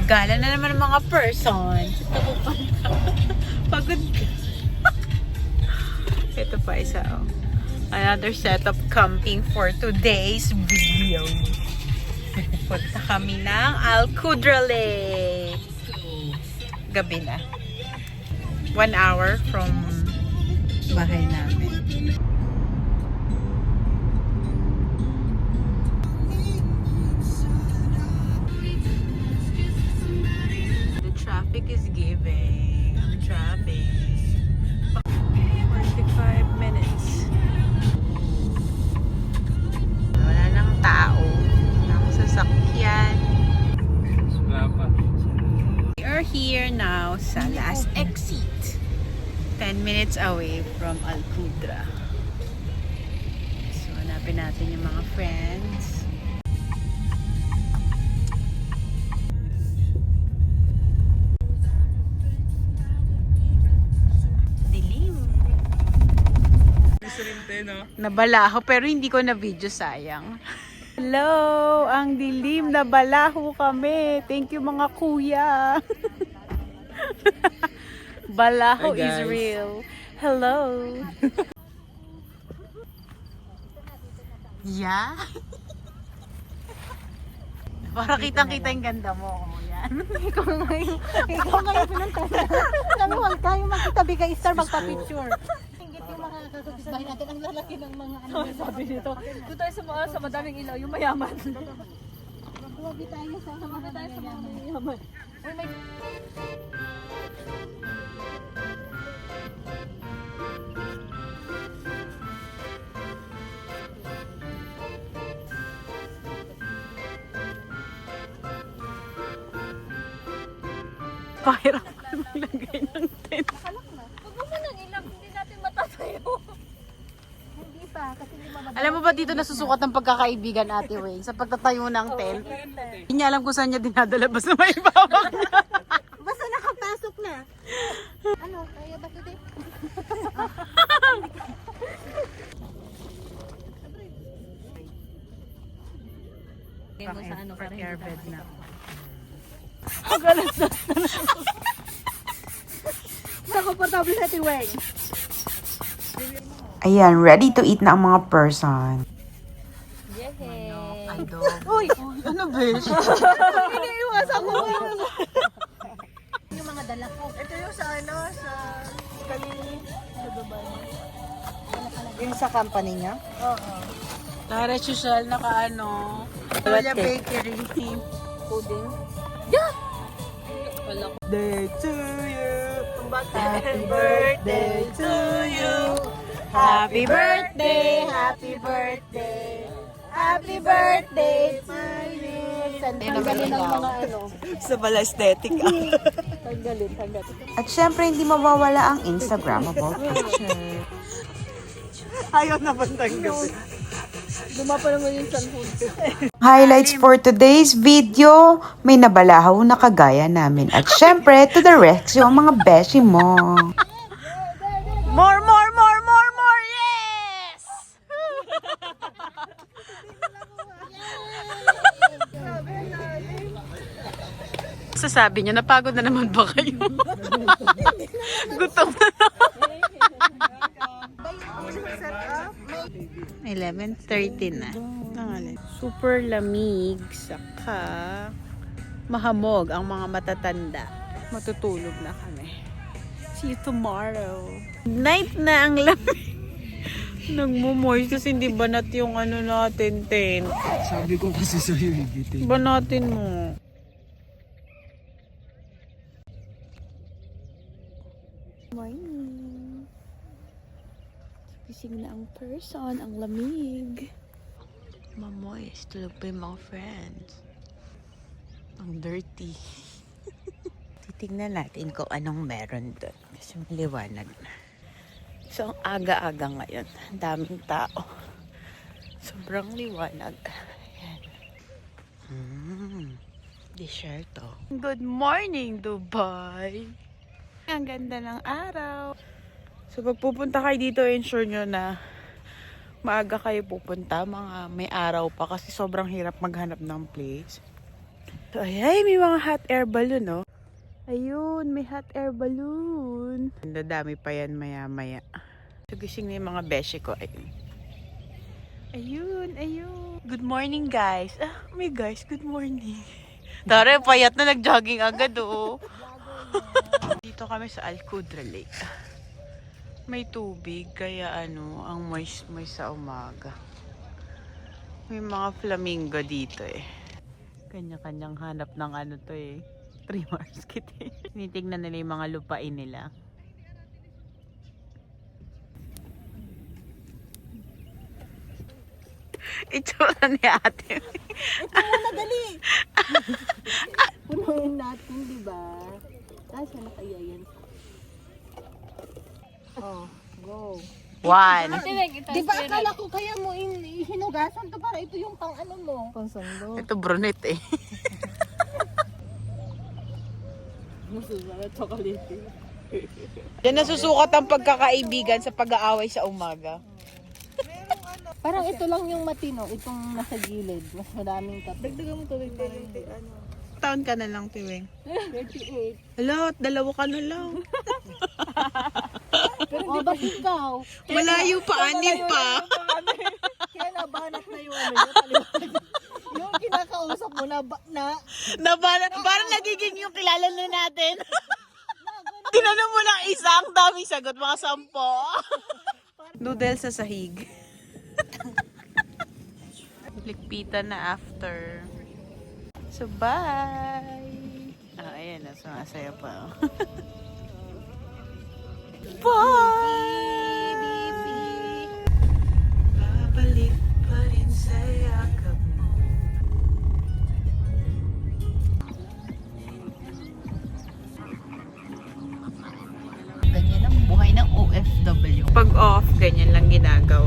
Gala na naman ng mga person. Ito po pa. Pagod ka. Ito pa isa, oh. Another set of camping for today's video. Punta kami ng Alcudra Lake. Gabi na. 1 hour from bahay namin. Traffic is giving. Ang traffic. 45 minutes. Wala nang tao. Nang sasakyan. We are here now sa last exit. 10 minutes away from Alcudra. So, hanapin natin yung mga friends. Nabalaho pero hindi ko na video, sayang. Hello! Ang dilim, nabalaho kami. Thank you mga kuya. Balaho is real. Hello! Yeah? Para kitang-kita yung ganda mo. Yan. Ikaw ngayon pinunta na. Sabi, huwag tayo magkitabi kay Star magpa-picture. Yung mga kakabisbahin natin, ang lalaki ng mga ano. Sabi nito, doon tayo sa madaming ilaw, yung mayaman. Huwag tayo sa mga mayaman. Uy, may... Pahirapan maglagay ng tent. Huwag mo munang ilang, hindi natin matatayo. Hindi pa, kasi hindi mababa. Alam mo ba dito nasusukat ng pagkakaibigan, Ate Wayne, sa pagtatayo ng tent? Hindi niya alam kung saan niya dinadala, basta may bawak niya. Basta nakapasok na. Ano, kaya ba today? Mo sa ano, para hindi airbed na. Sa komportable sa tiweng. Ayan, ready to eat na ang mga person. Yehey! Uy! Ano, besh? Iniiwas ako. Yung mga dala ko. Ito yung sa ano, sa kanini, sa Dubai. Yung sa company niya? Oo. Naka-social, naka-ano. Wala bakery. Pudding. Day to you. Happy birthday to you. Happy birthday! Happy birthday. Happy birthday to you. Tanggalin ang mga ano. Sa pala aesthetic. Tanggalin. At syempre, hindi mawawala ang Instagrammable picture. Ayaw na ba tanggapin? Lumapa naman yung cellphone ko. Highlights for today's video, may nabalahaw na kagaya namin. At syempre, to the rescue ang mga beshi mo. More! Yes! Sasabi niyo, napagod na naman ba kayo? Gutom na naman. 11:30 na. Super lamig, saka mahamog ang mga matatanda. Matutulog na kami. See you tomorrow. Night na ang lamig. Nagmumoist kasi hindi banat yung ano natin, tent. Sabi ko kasi sa'yo, higitin. Banatin mo. Morning. Gising na ang person, ang lamig. Mamoist. Tulog pa yung mga friends. Ang dirty. Titignan natin kung anong meron doon. Kasi maliwanag na. So, ang aga-aga ngayon. Ang daming tao. Sobrang liwanag. Ayan. Desierto. Good morning, Dubai! Ang ganda ng araw. So, pag pupunta kayo dito, ensure nyo na maaga kayo pupunta. Mga may araw pa kasi sobrang hirap maghanap ng place. So, ay, may mga hot air balloon, no? Ayun, may hot air balloon. Dadami pa yan maya-maya. So, gising na yung mga beshi ko. Ayun. Ayun, ayun. Good morning, guys. Ah, may guys, good morning. Tara, payat na nag-jogging agad, oh. Dito kami sa Alcudra Lake. May tubig, kaya ano, ang moist sa umaga. May mga flamingo dito, eh. Kanya-kanyang hanap ng ano to, eh. 3 Mars kit, eh. Tinitignan nila yung mga lupain nila. Itsura ni ate. Ito muna, dali! Punuin natin, di ba? Kasi na kaya yan. Oh, go. 1. Di ba akala ko kaya mo hinugasan to para ito yung pang ano mo? Pang sando. Ito brunette, eh. Yan nasusukat ang pagkakaibigan sa pag-aaway sa umaga. Parang ito lang yung matino, itong nasa gilid. Mas madaming kape. Dagdagan mo tuloy para ano. Taon ka na lang, Tiweng. 38. Hala, 2 ka na lang. Oh, ba't ikaw? Malayo pa, 6 pa. Kaya nabanat na yung ano yung yung kinakausap mo na Parang nagiging yung kilala na natin. Tinanong mo ng isa, ang daming sagot, mga 10. Noodles sa sahig. Likpitan na after. So, bye! Ah, ayan na. Sumasaya pa. Bye! Babalik pa rin sa yakap mo. Ganyan ang buhay ng OFW. Pag off, ganyan lang ginagawa.